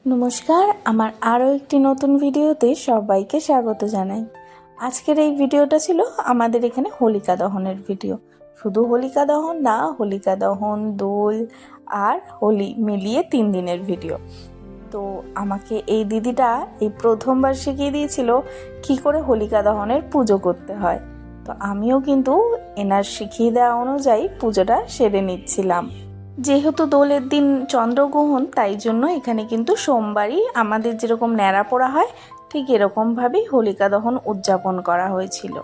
নমস্কার, আমার আরও একটি নতুন ভিডিওতে সবাইকে স্বাগত জানাই। আজকের এই ভিডিওটা ছিল আমাদের এখানে হোলিকা দহনের ভিডিও। শুধু হোলিকা দহন না, হোলিকা দহন, দোল আর হোলি মিলিয়ে 3 দিনের ভিডিও। তো আমাকে এই দিদিটা এই প্রথমবার শিখিয়ে দিয়েছিল কি করে হোলিকা দহনের পুজো করতে হয়। তো আমিও কিন্তু এনার শিখিয়ে দেওয়া অনুযায়ী পুজোটা সেরে নিচ্ছিলাম। যেহেতু দোলের দিন চন্দ্রগ্রহণ, তাই জন্য এখানে কিন্তু সোমবারই আমাদের যেরকম ন্যাড়া পোড়া হয় ঠিক এরকমভাবেই হোলিকা দহন উদযাপন করা হয়েছিল।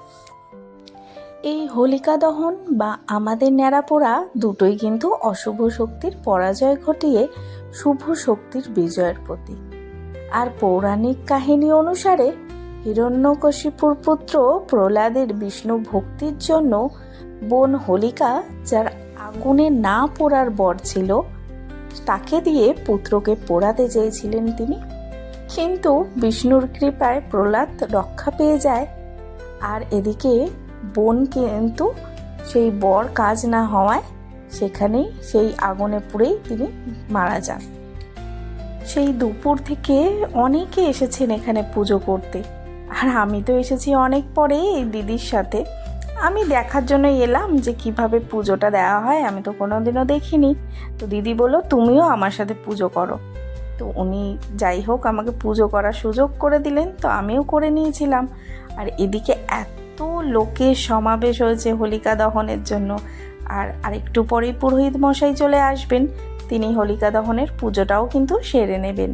এই হোলিকা দহন বা আমাদের ন্যাড়া পোড়া দুটোই কিন্তু অশুভ শক্তির পরাজয় ঘটিয়ে শুভ শক্তির বিজয়ের প্রতীক। আর পৌরাণিক কাহিনী অনুসারে হিরণ্যকশিপুর পুত্র প্রহ্লাদের বিষ্ণু ভক্তির জন্য বোন হোলিকা, যার আগুনে না পোড়ার বর ছিল, তাকে দিয়ে পুত্রকে পোড়াতে চেয়েছিলেন তিনি। কিন্তু বিষ্ণুর কৃপায় প্রহ্লাদ রক্ষা পেয়ে যায়, আর এদিকে বোন কিন্তু সেই বর কাজ না হওয়ায় সেখানেই সেই আগুনে পুড়েই তিনি মারা যান। সেই দুপুর থেকে অনেকে এসেছেন এখানে পুজো করতে, আর আমি তো এসেছি অনেক পরে এই দিদির সাথে। আমি দেখার জন্য এলাম যে কিভাবে পুজোটা দেওয়া হয়, আমি তো কোনোদিনও দেখিনি। তো দিদি বলল তুমিও আমার সাথে পুজো করো। তো উনি যাই হোক আমাকে পুজো করার সুযোগ করে দিলেন, তো আমিও করে নিয়েছিলাম। আর এদিকে এত লোকের সমাবেশ হয়েছে হোলিকা দহনের জন্য। আর একটু পরেই পুরোহিত মশাই চলে আসবেন, তিনি হোলিকা দহনের পুজোটাও কিন্তু সেরে নেবেন।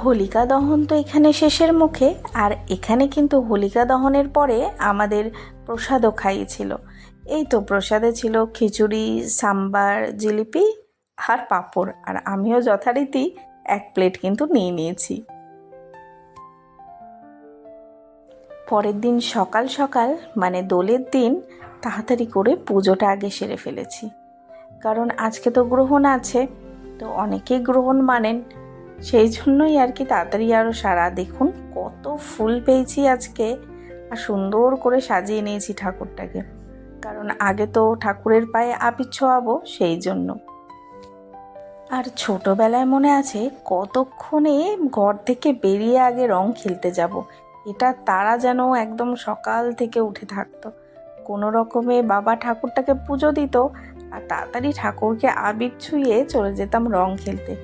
হোলিকা দহন তো এখানে শেষের মুখে, আর এখানে কিন্তু হোলিকা দহনের পরে আমাদের প্রসাদও খাইয়েছিল। এই তো প্রসাদে ছিল খিচুড়ি, সাম্বার, জিলিপি আর পাঁপড়, আর আমিও যথারীতি 1 প্লেট কিন্তু নিয়ে নিয়েছি। পরের দিন সকাল সকাল মানে দোলের দিন তাড়াতাড়ি করে পুজোটা আগে সেরে ফেলেছি, কারণ আজকে তো গ্রহণ আছে, তো অনেকেই গ্রহণ মানেন, সেই জন্যই আর কি তাড়াতাড়ি আরও সারা। দেখুন কত ফুল পেয়েছি আজকে, আর সুন্দর করে সাজিয়ে নিয়েছি ঠাকুরটাকে, কারণ আগে তো ঠাকুরের পায়ে আবির ছোঁয়াবো সেই জন্য। আর ছোটোবেলায় মনে আছে কতক্ষণে ঘর থেকে বেরিয়ে আগে রং খেলতে যাব, এটা তারা যেন একদম সকাল থেকে উঠে থাকতো। কোনো রকমে বাবা ঠাকুরটাকে পুজো দিত, আর তাড়াতাড়ি ঠাকুরকে আবির ছুঁয়ে চলে যেতাম রং খেলতে।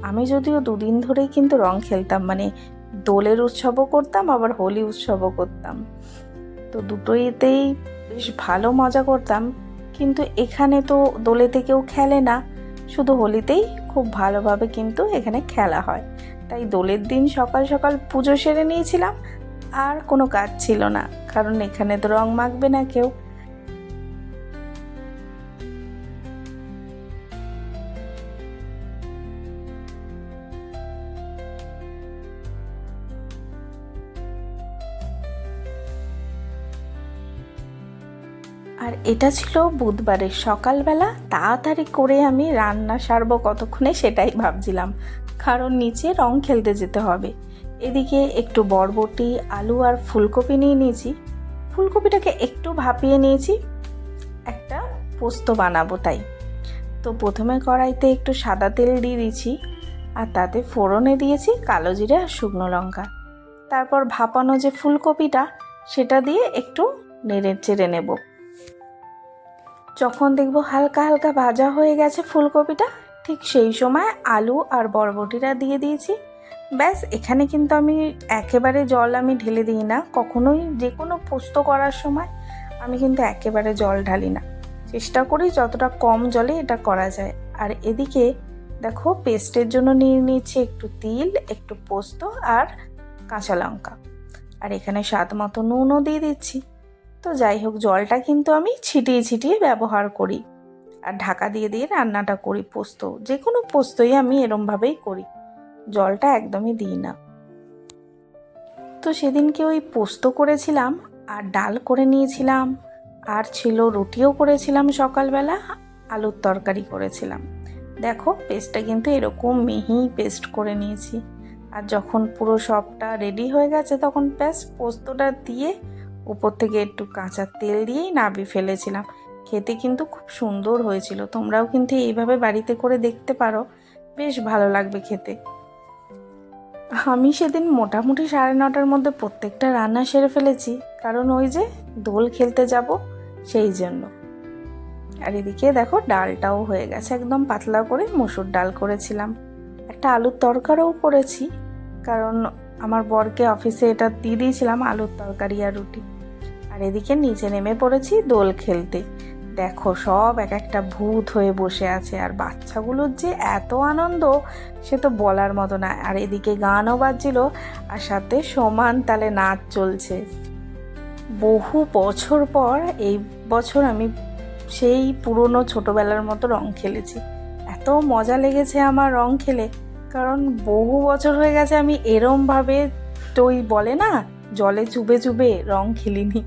আমি যদিও 2 দিন ধরেই কিন্তু রং খেলতাম, মানে দোলের উৎসবও করতাম আবার হোলি উৎসবও করতাম, তো দুটোইতেই বেশ ভালো মজা করতাম। কিন্তু এখানে তো দোলেতে কেউ খেলে না, শুধু হোলিতেই খুব ভালোভাবে কিন্তু এখানে খেলা হয়। তাই দোলের দিন সকাল সকাল পুজো সেরে নিয়েছিলাম, আর কোনো কাজ ছিল না, কারণ এখানে তো রং মাখবে না কেউ। আর এটা ছিল বুধবারের সকালবেলা, তাড়াতাড়ি করে আমি রান্না সারবো কতক্ষণে সেটাই ভাবছিলাম, কারণ নিচে রং খেলতে যেতে হবে। এদিকে একটু বরবটি, আলু আর ফুলকপি নিয়ে নিয়েছি। ফুলকপিটাকে একটু ভাপিয়ে নিয়েছি, একটা পোস্ত বানাবো তাই। তো প্রথমে কড়াইতে একটু সাদা তেল দিয়ে দিয়েছি, আর তাতে ফোড়নে দিয়েছি কালো জিরে আর শুকনো লঙ্কা। তারপর ভাপানো যে ফুলকপিটা সেটা দিয়ে একটু নেড়ে চেড়ে নেব। যখন দেখবো হালকা হালকা ভাজা হয়ে গেছে ফুলকপিটা, ঠিক সেই সময় আলু আর বরবটিটা দিয়ে দিয়েছি। ব্যাস, এখানে কিন্তু আমি একেবারে জল আমি ঢেলে দিই না কখনোই, যে কোনো পোস্ত করার সময় আমি কিন্তু একেবারে জল ঢালি না, চেষ্টা করি যতটা কম জলে এটা করা যায়। আর এদিকে দেখো পেস্টের জন্য নিয়ে নিয়েছি একটু তিল, একটু পোস্ত আর কাঁচা লঙ্কা, আর এখানে স্বাদ মতো নুনও দিয়ে দিচ্ছি। তো যাই হোক, জলটা কিন্তু আমি ছিটিয়ে ছিটিয়ে ব্যবহার করি, আর ঢাকা দিয়ে দিয়ে রান্নাটা করি। পোস্ত যে কোনো পোস্তই আমি এরমভাবেই করি, জলটা একদমই দিই না। তো সেদিনকে ওই পোস্ত করেছিলাম আর ডাল করে নিয়েছিলাম, আর ছিল রুটিও করেছিলাম, সকালবেলা আলুর তরকারি করেছিলাম। দেখো পেস্টটা কিন্তু এরকম মিহি পেস্ট করে নিয়েছি। আর যখন পুরো সবটা রেডি হয়ে গেছে তখন ব্যাস পোস্তটা দিয়ে উপর থেকে একটু কাঁচা তেল দিয়েই নামিয়ে ফেলেছিলাম। খেতে কিন্তু খুব সুন্দর হয়েছিল। তোমরাও কিন্তু এইভাবে বাড়িতে করে দেখতে পারো, বেশ ভালো লাগবে খেতে। আমি সেদিন মোটামুটি 9:30টার মধ্যে প্রত্যেকটা রান্না সেরে ফেলেছি, কারণ ওই যে দোল খেলতে যাব সেই জন্য। আর এদিকে দেখো ডালটাও হয়ে গেছে, একদম পাতলা করে মসুর ডাল করেছিলাম। একটা আলুর তরকারিও করেছি, কারণ আমার বরকে অফিসে এটা দিয়ে দিয়েছিলাম, আলুর তরকারি আর রুটি। আর এদিকে নিচে নেমে পড়েছি দোল খেলতে। দেখো সব এক একটা ভূত হয়ে বসে আছে, আর বাচ্চাগুলোর যে এত আনন্দ সে তো বলার মতো না। আর এদিকে গানও বাজছিল আর সাথে সমান তালে নাচ চলছে। বহু বছর পর এই বছর আমি সেই পুরনো ছোটোবেলার মতো রং খেলেছি। এত মজা লেগেছে আমার রং খেলে, কারণ বহু বছর হয়ে গেছে আমি এরমভাবে, তো ওই বলে না জলে চুবে চুবে রং খেলিনি।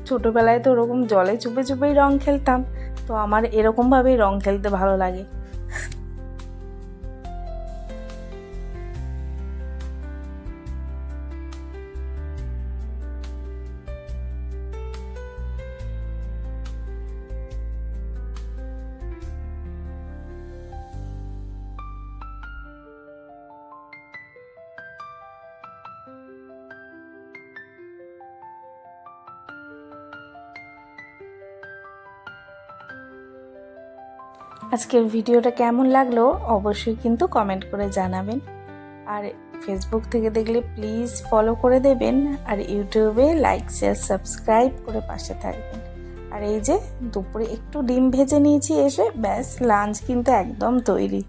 ছোটোবেলায় তো ওরকম জলে চুবে চুবেই রং খেলতাম, তো আমার এরকমভাবেই রং খেলতে ভালো লাগে। আজকের ভিডিওটা কেমন লাগলো অবশ্যই কিন্তু কমেন্ট করে জানাবেন। আর ফেসবুক থেকে দেখলে প্লিজ ফলো করে দেবেন, আর ইউটিউবে লাইক শেয়ার সাবস্ক্রাইব করে পাশে থাকবেন। আর এই যে দুপুরে একটু ডিম ভেজে নিয়েছি এসে, ব্যাস লাঞ্চ কিন্তু একদম তৈরি।